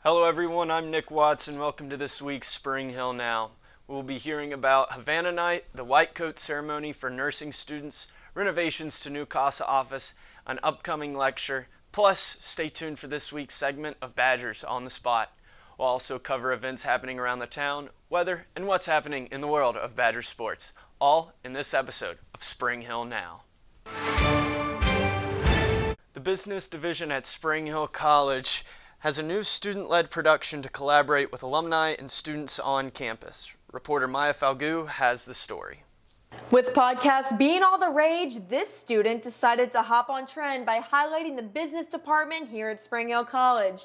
Hello everyone, I'm Nick Watts and welcome to this week's Spring Hill Now. We'll be hearing about Havana Night, the white coat ceremony for nursing students, renovations to new CASA office, an upcoming lecture, plus stay tuned for this week's segment of Badgers on the Spot. We'll also cover events happening around the town, weather, and what's happening in the world of Badger sports, all in this episode of Spring Hill Now. The business division at Spring Hill College has a new student-led production to collaborate with alumni and students on campus. Reporter Mya Falgout has the story. With podcasts being all the rage, this student decided to hop on trend by highlighting the business department here at Spring Hill College.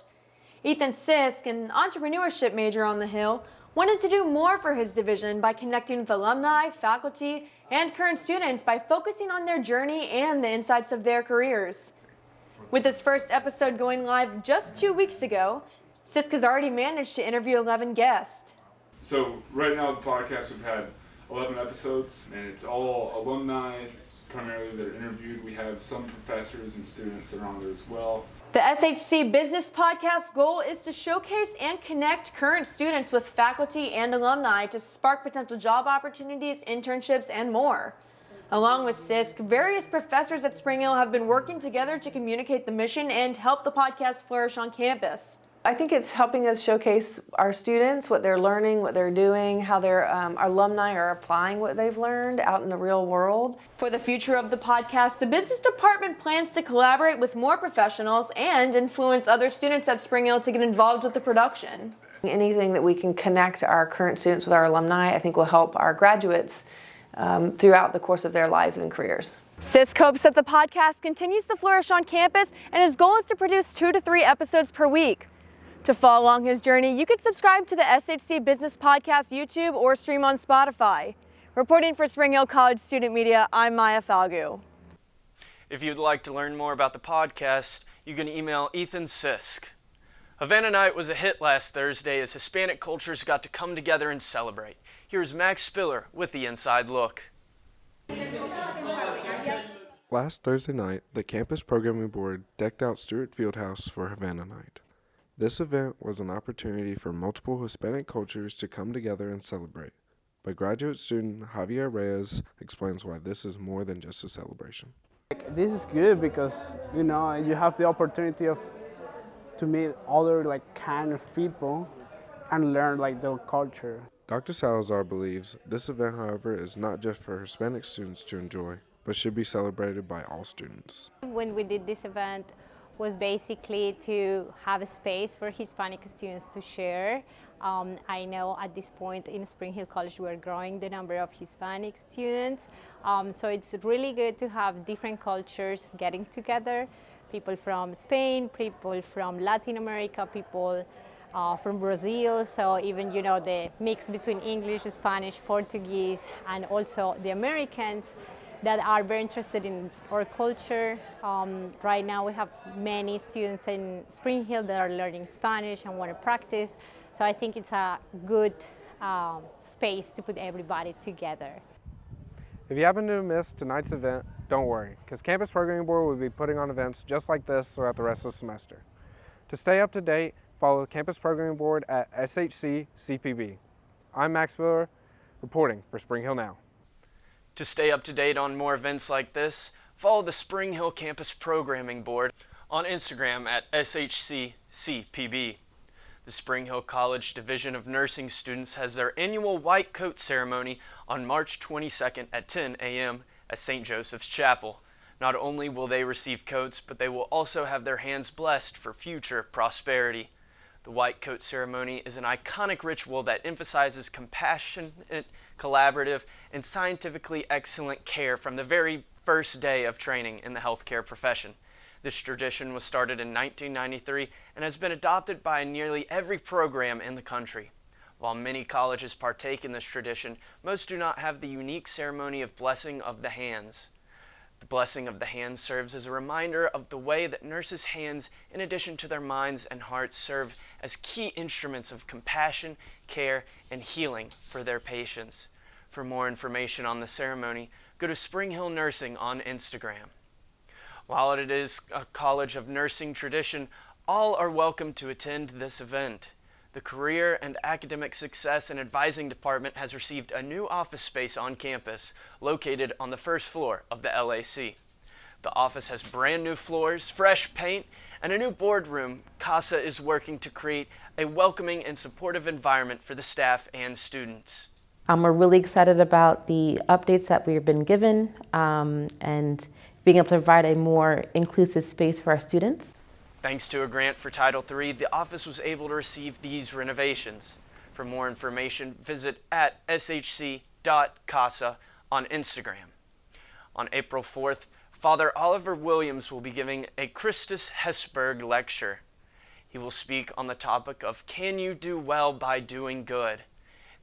Ethan Sisk, an entrepreneurship major on the Hill, wanted to do more for his division by connecting with alumni, faculty, and current students by focusing on their journey and the insights of their careers. With his first episode going live just 2 weeks ago, Sisk has already managed to interview 11 guests. So right now the podcast, we've had 11 episodes, and it's all alumni primarily that are interviewed. We have some professors and students that are on there as well. The SHC Business Podcast goal is to showcase and connect current students with faculty and alumni to spark potential job opportunities, internships, and more. Along with Sisk, various professors at Spring Hill have been working together to communicate the mission and help the podcast flourish on campus. I think it's helping us showcase our students, what they're learning, what they're doing, how their alumni are applying what they've learned out in the real world. For the future of the podcast, the business department plans to collaborate with more professionals and influence other students at Spring Hill to get involved with the production. Anything that we can connect our current students with our alumni, I think will help our graduates throughout the course of their lives and careers. Sisk hopes that the podcast continues to flourish on campus, and his goal is to produce 2 to 3 episodes per week. To follow along his journey, you can subscribe to the SHC Business Podcast YouTube or stream on Spotify. Reporting for Spring Hill College Student Media, I'm Mya Falgout. If you'd like to learn more about the podcast, you can email Ethan Sisk. Havana Night was a hit last Thursday as Hispanic cultures got to come together and celebrate. Here's Max Spiller with the Inside Look. Last Thursday night, the campus programming board decked out Stewart Fieldhouse for Havana Night. This event was an opportunity for multiple Hispanic cultures to come together and celebrate. But graduate student Javier Reyes explains why this is more than just a celebration. This is good because, you have the opportunity to meet other kind of people and learn their culture. Dr. Salazar believes this event, however, is not just for Hispanic students to enjoy, but should be celebrated by all students. When we did this event was basically to have a space for Hispanic students to share. I know at this point in Spring Hill College we're growing the number of Hispanic students, so it's really good to have different cultures getting together, people from Spain, people from Latin America, people from Brazil, so even the mix between English, Spanish, Portuguese, and also the Americans that are very interested in our culture. Right now we have many students in Spring Hill that are learning Spanish and want to practice, so I think it's a good space to put everybody together. If you happen to miss tonight's event, don't worry, because Campus Programming Board will be putting on events just like this throughout the rest of the semester. To stay up to date, follow the Campus Programming Board at SHC CPB. I'm Max Miller, reporting for Spring Hill Now. To stay up to date on more events like this, follow the Spring Hill Campus Programming Board on Instagram at SHCCPB. The Spring Hill College Division of Nursing Students has their annual white coat ceremony on March 22nd at 10 a.m. at St. Joseph's Chapel. Not only will they receive coats, but they will also have their hands blessed for future prosperity. The white coat ceremony is an iconic ritual that emphasizes compassionate, collaborative, and scientifically excellent care from the very first day of training in the healthcare profession. This tradition was started in 1993 and has been adopted by nearly every program in the country. While many colleges partake in this tradition, most do not have the unique ceremony of blessing of the hands. The blessing of the hands serves as a reminder of the way that nurses' hands, in addition to their minds and hearts, serve as key instruments of compassion, care, and healing for their patients. For more information on the ceremony, go to Spring Hill Nursing on Instagram. While it is a college of nursing tradition, All are welcome to attend this event. The Career and Academic Success and Advising Department has received a new office space on campus located on the first floor of the LAC. The office has brand new floors, fresh paint, and a new boardroom. CASA is working to create a welcoming and supportive environment for the staff and students. We're really excited about the updates that we've been given and being able to provide a more inclusive space for our students. Thanks to a grant for Title III, the office was able to receive these renovations. For more information, visit at shc.casa on Instagram. On April 4th, Father Oliver Williams will be giving a Christus Hesburgh lecture. He will speak on the topic of Can You Do Well by Doing Good?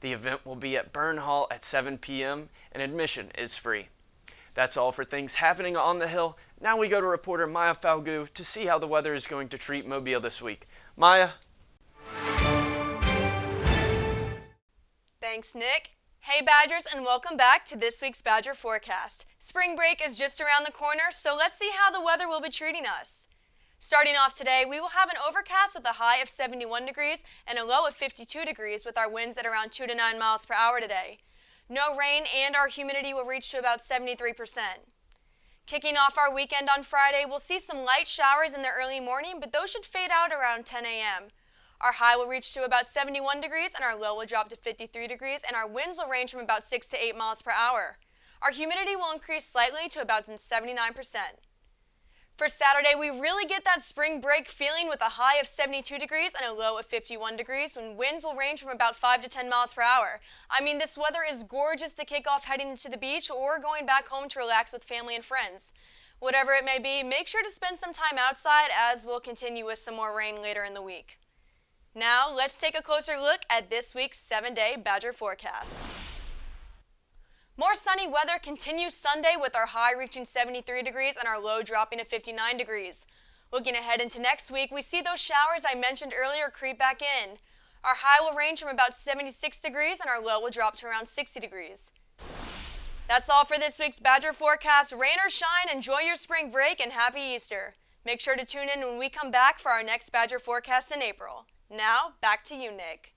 The event will be at Burn Hall at 7 p.m. and admission is free. That's all for things happening on the Hill. Now we go to reporter Mya Falgout to see how the weather is going to treat Mobile this week. Maya? Thanks, Nick. Hey Badgers, and welcome back to this week's Badger Forecast. Spring break is just around the corner, so let's see how the weather will be treating us. Starting off today, we will have an overcast with a high of 71 degrees and a low of 52 degrees with our winds at around 2 to 9 miles per hour today. No rain and our humidity will reach to about 73%. Kicking off our weekend on Friday, we'll see some light showers in the early morning, but those should fade out around 10 a.m. Our high will reach to about 71 degrees and our low will drop to 53 degrees and our winds will range from about 6 to 8 miles per hour. Our humidity will increase slightly to about 79%. For Saturday, we really get that spring break feeling with a high of 72 degrees and a low of 51 degrees when winds will range from about 5 to 10 miles per hour. I mean, this weather is gorgeous to kick off heading to the beach or going back home to relax with family and friends. Whatever it may be, make sure to spend some time outside as we'll continue with some more rain later in the week. Now, let's take a closer look at this week's 7-day Badger forecast. More sunny weather continues Sunday with our high reaching 73 degrees and our low dropping to 59 degrees. Looking ahead into next week, we see those showers I mentioned earlier creep back in. Our high will range from about 76 degrees and our low will drop to around 60 degrees. That's all for this week's Badger forecast. Rain or shine, enjoy your spring break and happy Easter. Make sure to tune in when we come back for our next Badger forecast in April. Now, back to you, Nick.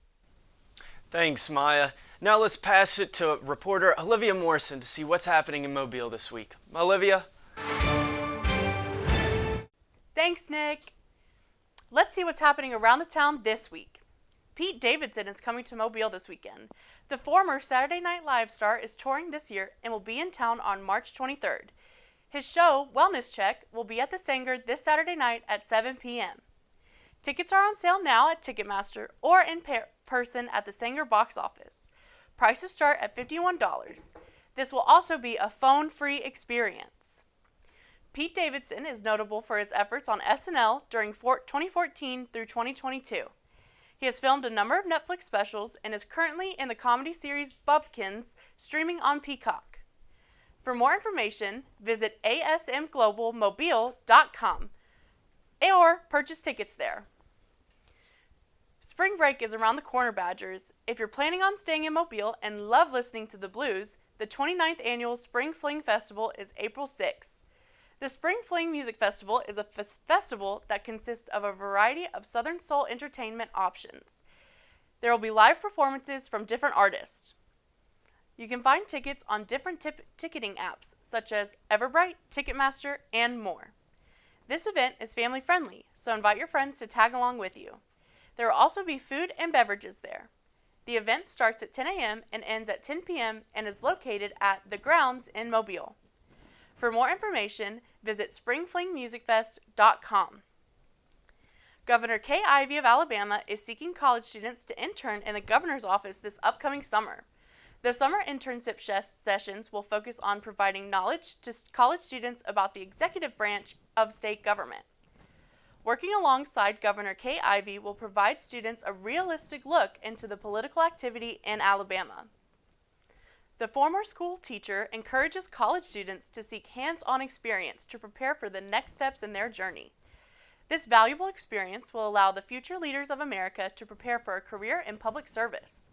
Thanks, Maya. Now let's pass it to reporter Olivia Morrison to see what's happening in Mobile this week. Olivia? Thanks, Nick. Let's see what's happening around the town this week. Pete Davidson is coming to Mobile this weekend. The former Saturday Night Live star is touring this year and will be in town on March 23rd. His show, Wellness Check, will be at the Sanger this Saturday night at 7 p.m. Tickets are on sale now at Ticketmaster or in person at the Sanger box office. Prices start at $51. This will also be a phone-free experience. Pete Davidson is notable for his efforts on SNL during 2014 through 2022. He has filmed a number of Netflix specials and is currently in the comedy series Bubkins, streaming on Peacock. For more information, visit asmglobalmobile.com or purchase tickets there. Spring break is around the corner, Badgers. If you're planning on staying in Mobile and love listening to the blues, the 29th annual Spring Fling Festival is April 6th. The Spring Fling Music Festival is a festival that consists of a variety of Southern Soul entertainment options. There will be live performances from different artists. You can find tickets on different ticketing apps such as Everbright, Ticketmaster, and more. This event is family friendly, so invite your friends to tag along with you. There will also be food and beverages there. The event starts at 10 a.m. and ends at 10 p.m. and is located at The Grounds in Mobile. For more information, visit springflingmusicfest.com. Governor Kay Ivey of Alabama is seeking college students to intern in the governor's office this upcoming summer. The summer internship sessions will focus on providing knowledge to college students about the executive branch of state government. Working alongside Governor Kay Ivey will provide students a realistic look into the political activity in Alabama. The former school teacher encourages college students to seek hands-on experience to prepare for the next steps in their journey. This valuable experience will allow the future leaders of America to prepare for a career in public service.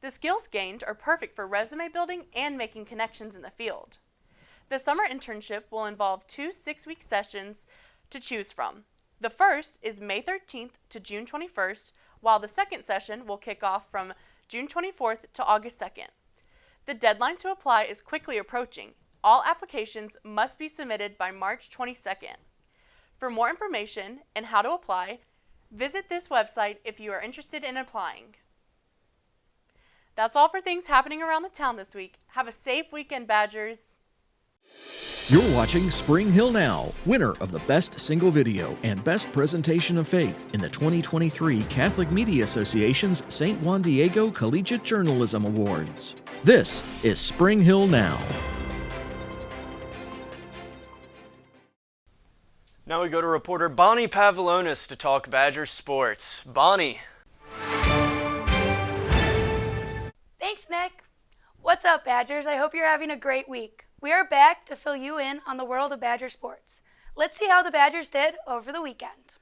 The skills gained are perfect for resume building and making connections in the field. The summer internship will involve 2 6-week sessions to choose from. The first is May 13th to June 21st, while the second session will kick off from June 24th to August 2nd. The deadline to apply is quickly approaching. All applications must be submitted by March 22nd. For more information and how to apply, visit this website if you are interested in applying. That's all for things happening around the town this week. Have a safe weekend, Badgers. You're watching Spring Hill Now, winner of the Best Single Video and Best Presentation of Faith in the 2023 Catholic Media Association's St. Juan Diego Collegiate Journalism Awards. This is Spring Hill Now. Now we go to reporter Bonnie Pavelonis to talk Badgers sports. Bonnie. Thanks, Nick. What's up, Badgers? I hope you're having a great week. We are back to fill you in on the world of Badger sports. Let's see how the Badgers did over the weekend.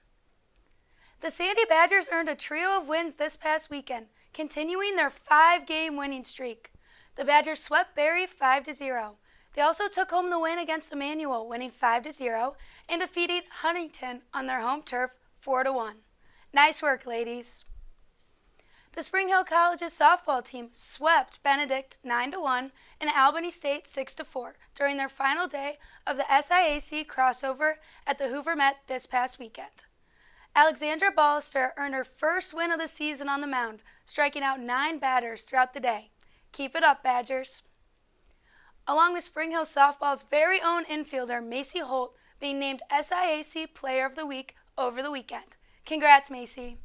The Sandy Badgers earned a trio of wins this past weekend, continuing their 5-game winning streak. The Badgers swept Barry 5-0. They also took home the win against Emmanuel, winning 5-0, and defeating Huntington on their home turf 4-1. Nice work, ladies. The Spring Hill College's softball team swept Benedict 9-1 and Albany State 6-4 during their final day of the SIAC crossover at the Hoover Met this past weekend. Alexandra Ballister earned her first win of the season on the mound, striking out 9 batters throughout the day. Keep it up, Badgers. Along with Spring Hill softball's very own infielder, Macy Holt, being named SIAC Player of the Week over the weekend. Congrats, Macy.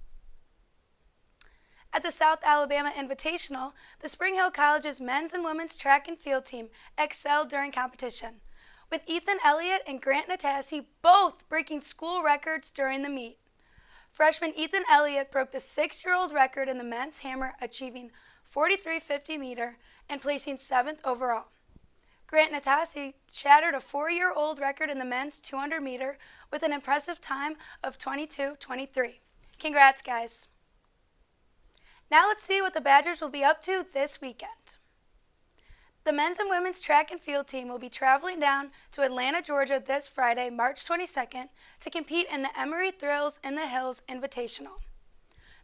At the South Alabama Invitational, the Spring Hill College's men's and women's track and field team excelled during competition, with Ethan Elliott and Grant Natassi both breaking school records during the meet. Freshman Ethan Elliott broke the 6-year-old record in the men's hammer, achieving 43.50 meter and placing 7th overall. Grant Natassi shattered a 4-year-old record in the men's 200 meter with an impressive time of 22:23. Congrats, guys. Now let's see what the Badgers will be up to this weekend. The men's and women's track and field team will be traveling down to Atlanta, Georgia this Friday, March 22nd, to compete in the Emory Thrills in the Hills Invitational.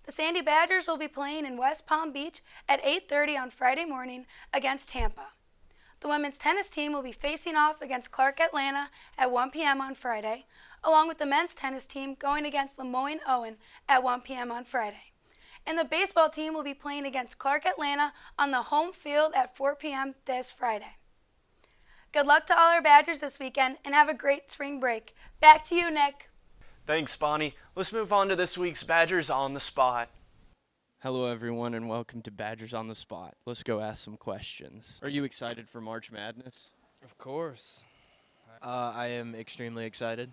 The Sandy Badgers will be playing in West Palm Beach at 8:30 on Friday morning against Tampa. The women's tennis team will be facing off against Clark Atlanta at 1 p.m. on Friday, along with the men's tennis team going against Lemoyne Owen at 1 p.m. on Friday. And the baseball team will be playing against Clark Atlanta on the home field at 4 p.m. this Friday. Good luck to all our Badgers this weekend and have a great spring break. Back to you, Nick. Thanks, Bonnie. Let's move on to this week's Badgers on the Spot. Hello, everyone, and welcome to Badgers on the Spot. Let's go ask some questions. Are you excited for March Madness? Of course. I am extremely excited.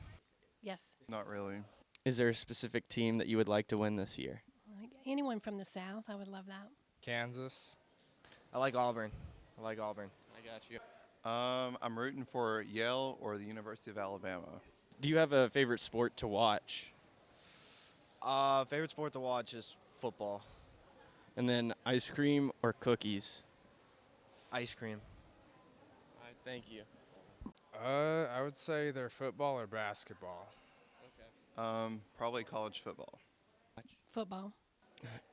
Yes. Not really. Is there a specific team that you would like to win this year? Anyone from the South, I would love that. Kansas. I like Auburn. I got you. I'm rooting for Yale or the University of Alabama. Do you have a favorite sport to watch? Favorite sport to watch is football. And then ice cream or cookies? Ice cream. All right, thank you. I would say they're football or basketball. Okay. Probably college football. Football.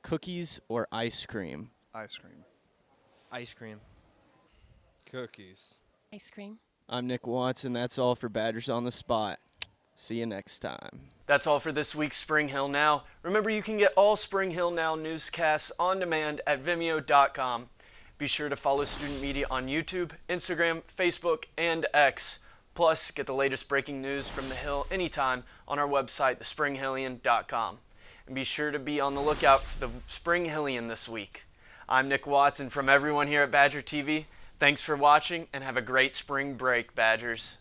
Cookies or ice cream? Ice cream. Ice cream. Cookies. Ice cream. I'm Nick Watson. That's all for Badgers on the Spot. See you next time. That's all for this week's Spring Hill Now. Remember, you can get all Spring Hill Now newscasts on demand at vimeo.com. Be sure to follow Student Media on YouTube, Instagram, Facebook, and X. Plus, get the latest breaking news from the Hill anytime on our website, thespringhillian.com. And be sure to be on the lookout for the Spring Hillian this week. I'm Nick Watson from everyone here at Badger TV. Thanks for watching and have a great spring break, Badgers.